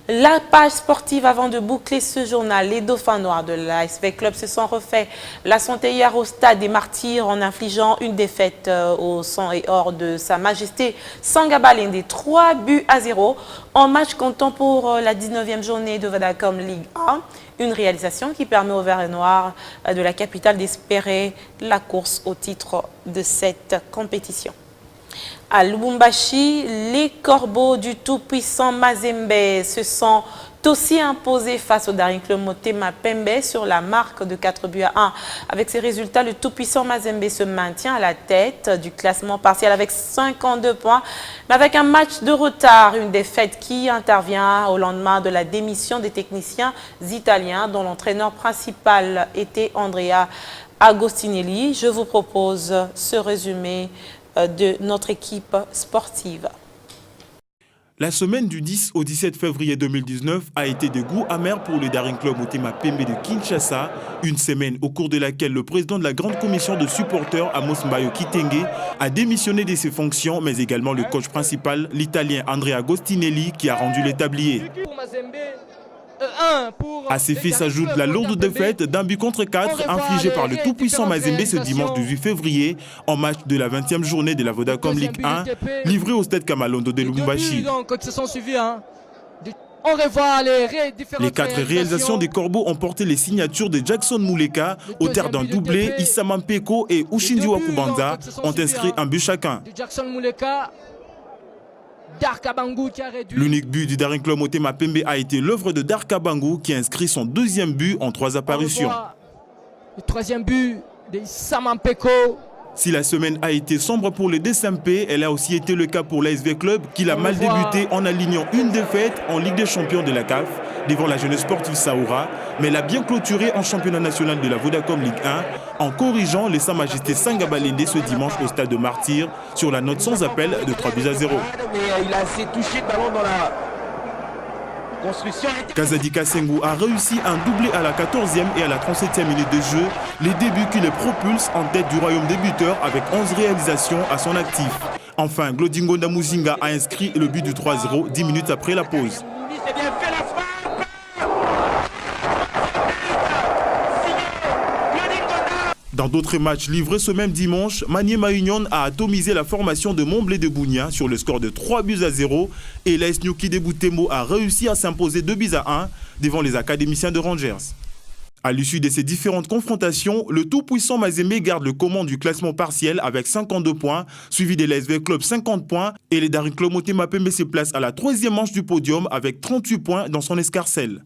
La page sportive avant de boucler ce journal, les Dauphins Noirs de l'ASV Club se sont refait la santé hier au stade des Martyrs en infligeant une défaite au sang et or de Sa Majesté Sangabalende, 3-0 en match comptant pour la 19e journée de Vodacom Ligue 1. Une réalisation qui permet aux Verts et Noirs de la capitale d'espérer la course au titre de cette compétition. À Lubumbashi, les Corbeaux du tout-puissant Mazembe se sont aussi imposés face au Daring Club Motema Pembe sur la marque de 4-1. Avec ces résultats, le tout-puissant Mazembe se maintient à la tête du classement partiel avec 52 points, mais avec un match de retard, une défaite qui intervient au lendemain de la démission des techniciens italiens dont l'entraîneur principal était Andrea Agostinelli. Je vous propose ce résumé de notre équipe sportive. La semaine du 10 au 17 février 2019 a été de goût amer pour le Daring Club Motema Pembe de Kinshasa, une semaine au cours de laquelle le président de la grande commission de supporters, Amos Mbayo Kitenge, a démissionné de ses fonctions, mais également le coach principal, l'Italien Andrea Agostinelli, qui a rendu le tablier. À ces faits s'ajoute la lourde défaite d'un but contre 4 infligée par le tout-puissant Mazembe ce dimanche 18 février en match de la 20e journée de la Vodacom Ligue 1 livré au stade Kamalondo de Lubumbashi. Les 4 réalisations des Corbeaux ont porté les signatures de Jackson Muleka, auteur d'un doublé. Issa Mampeko et Ushinji Wakubanza ont inscrit un but chacun. L'unique but du Daring Club Motema Pembe a été l'œuvre de Darka Bangu qui a inscrit son 2e but en 3 apparitions. Le 3e but de Issa Mampeko. Si la semaine a été sombre pour le DSMP, elle a aussi été le cas pour l'ASV Club qui l'a mal débuté en alignant une défaite en Ligue des Champions de la CAF devant la jeunesse sportive Saoura, mais elle a bien clôturé en championnat national de la Vodacom Ligue 1 en corrigeant les Sa Majesté Sangabalende ce dimanche au stade de Martyrs sur la note sans appel de 3-0. Il a assez touché le ballon dans la construction. Kazadika Sengu a réussi un doublé à la 14e et à la 37e minute de jeu, les débuts qui les propulsent en tête du royaume des buteurs avec 11 réalisations à son actif. Enfin, Glodingo Ndamuzinga a inscrit le but du 3-0 10 minutes après la pause. Dans d'autres matchs livrés ce même dimanche, Maniema Union a atomisé la formation de Montblé de Bounia sur le score de 3-0 et l'AS Nyuki de Butembo a réussi à s'imposer 2-1 devant les académiciens de Rangers. À l'issue de ces différentes confrontations, le tout-puissant Mazembe garde le commande du classement partiel avec 52 points, suivi de l'ASV Club 50 points et le Daring Club Motema Pembe se place à la 3e manche du podium avec 38 points dans son escarcelle.